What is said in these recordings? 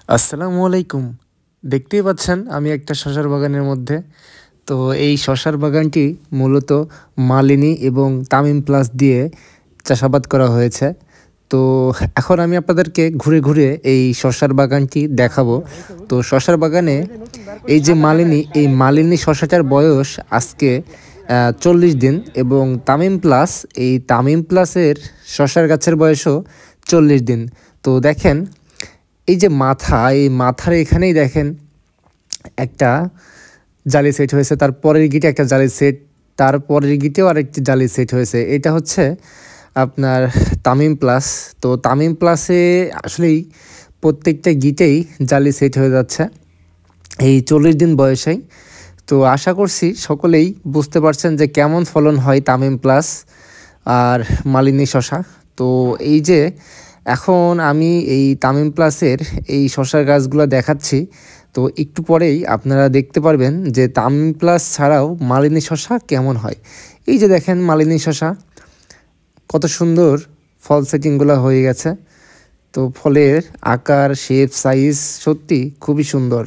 আসসালামু আলাইকুম। দেখতেই পাচ্ছেন আমি একটা শসার বাগানের মধ্যে। তো এই শসার বাগানটি মূলত মালিনী এবং তামিম প্লাস দিয়ে চাষাবাদ করা হয়েছে। তো এখন আমি আপনাদেরকে ঘুরে ঘুরে এই শসার বাগানটি দেখাবো। তো শসার বাগানে এই যে মালিনী, এই মালিনী শসাটার বয়স আজকে 40 দিন এবং তামিম প্লাস, এই তামিম প্লাসের শসার গাছের বয়সও 40 দিন। তো দেখেন এই যে মাথা, এই মাথার এখানেই দেখেন একটা জালি সেট হয়েছে, তার পরের গিটে একটা জালি সেট, তার পরের গিটেও আরেকটি জালি সেট হয়েছে। এটা হচ্ছে আপনার তামিম প্লাস। তো তামিম প্লাসে আসলেই প্রত্যেকটা গিটেই জালি সেট হয়ে যাচ্ছে এই 40 দিন বয়সেই। তো আশা করছি সকলেই বুঝতে পারছেন যে কেমন ফলন হয় তামিম প্লাস আর মালিনী শসা। তো এই যে এখন আমি এই তামিম প্লাসের এই শসার গাছগুলো দেখাচ্ছি, তো একটু পরেই আপনারা দেখতে পারবেন যে তামিম প্লাস ছাড়াও মালিনী শসা কেমন হয়। এই যে দেখেন মালিনী শসা কত সুন্দর ফল সেটিংগুলো হয়ে গেছে। তো ফলের আকার, শেপ, সাইজ সত্যি খুবই সুন্দর।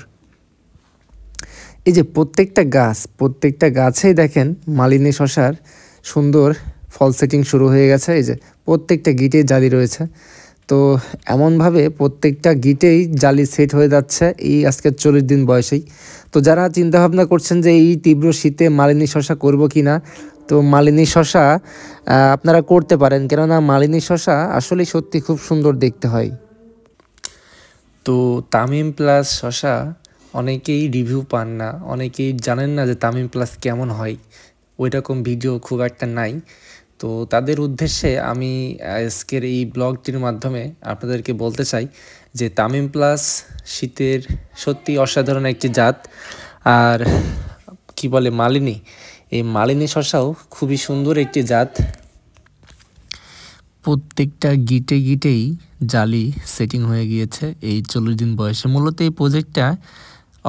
এই যে প্রত্যেকটা গাছেই দেখেন মালিনী শসার সুন্দর ফল সেটিং শুরু হয়ে গেছে। এই যে প্রত্যেকটা গিটেই জালি রয়েছে। তো এমনভাবে প্রত্যেকটা গিটেই জালি সেট হয়ে যাচ্ছে এই আজকে 40 দিন বয়সেই। তো যারা চিন্তাভাবনা করছেন যে এই তীব্র শীতে মালিনী শসা করব কি না, তো মালিনী শসা আপনারা করতে পারেন, কেননা মালিনী শসা আসলেই সত্যি খুব সুন্দর দেখতে হয়। তো তামিম প্লাস শসা অনেকেই রিভিউ পান না, অনেকেই জানেন না যে তামিম প্লাস কেমন হয়, ওইরকম ভিডিও খুব একটা নাই। তো তাদের উদ্দেশ্যে আমি আজকের এই ব্লগটির মাধ্যমে আপনাদেরকে বলতে চাই যে তামিম প্লাস শীতের সত্যি অসাধারণ একটি জাত। আর কি বলে মালিনী, এই মালিনী শসাও খুবই সুন্দর একটি জাত। প্রত্যেকটা গিটেই জালি সেটিং হয়ে গিয়েছে এই 40 দিন বয়সে। মূলত এই প্রজেক্টটা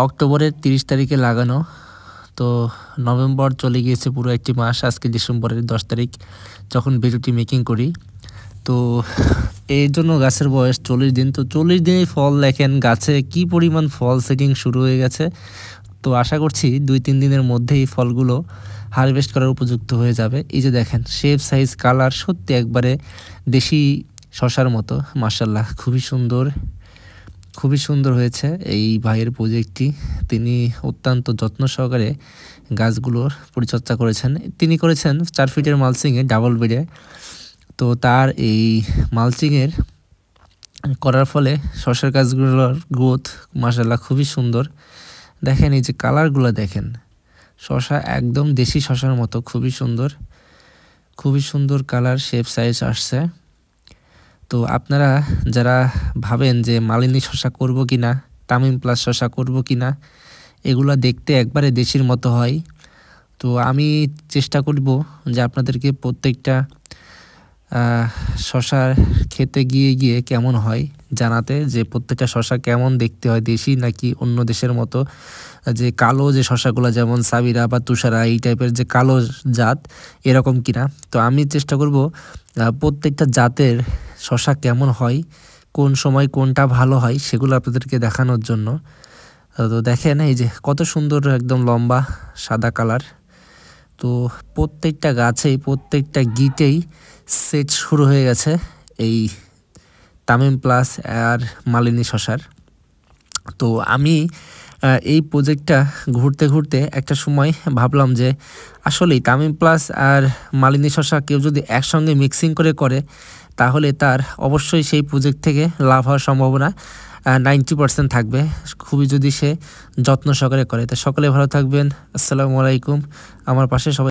অক্টোবরের 30 তারিখে লাগানো। তো নভেম্বর চলে গিয়েছে পুরো একটি মাস, আজকে ডিসেম্বরের 10 তারিখ যখন ভিডিওটি মেকিং করি। তো এই জন্য গাছের বয়স 40 দিন। তো 40 দিনে ফল দেখেন গাছে কি পরিমাণ ফল সেটিং শুরু হয়ে গেছে। তো আশা করছি 2-3 দিনের মধ্যেই ফলগুলো হারভেস্ট করার উপযুক্ত হয়ে যাবে। এই যে দেখেন শেপ, সাইজ, কালার সত্যি একবারে দেশি শসার মতো। মাশাআল্লাহ খুবই সুন্দর হয়েছে এই ভাইয়ের প্রজেক্টটি। তিনি অত্যন্ত যত্ন সহকারে গাছগুলোর পরিচর্যা করেছেন। তিনি করেছেন 4 ফিটের মালচিংয়ে ডাবল বেডে। তো তার এই মালচিংয়ের করার ফলে শসার গাছগুলোর গ্রোথ মাশাআল্লাহ খুবই সুন্দর। দেখেন এই যে কালারগুলো দেখেন, শসা একদম দেশি শসার মতো, খুবই সুন্দর কালার, শেপ, সাইজ আসছে। তো আপনারা যারা ভাবেন যে মালিনী শসা করব কি না, তামিম প্লাস শসা করব কি না, এগুলা দেখতে একবারে দেশির মতো হয়। তো আমি চেষ্টা করব যে আপনাদেরকে প্রত্যেকটা শসার খেতে গিয়ে কেমন হয় জানাতে, যে প্রত্যেকটা শসা কেমন দেখতে হয়, দেশি নাকি অন্য দেশের মতো, যে কালো যে শসাগুলো যেমন সাবিরা বা তুষারা এই টাইপের যে কালো জাত এরকম কিনা। তো আমি চেষ্টা করব প্রত্যেকটা জাতের শসা কেমন হয়, কোন সময় কোনটা ভালো হয় সেগুলো আপনাদেরকে দেখানোর জন্য। তো দেখেন এই যে কত সুন্দর একদম লম্বা সাদা কালার। তো প্রত্যেকটা গাছেই প্রত্যেকটা গিটেই সেট শুরু হয়ে গেছে এই তামিম প্লাস আর মালিনী শসার। তো আমি এই প্রজেক্টটা ঘুরতে একটা সময় ভাবলাম যে আসলেই তামিম প্লাস আর মালিনী শসা কেউ যদি একসঙ্গে মিক্সিং করে তাহলে তার অবশ্যই সেই প্রজেক্ট থেকে লাভ হওয়ার সম্ভাবনা 90% থাকবে, খুবই যদি সে যত্ন সহকারে করে। তো সকলে ভালো থাকবেন। আসসালামু আলাইকুম। আমার পাশে সবাই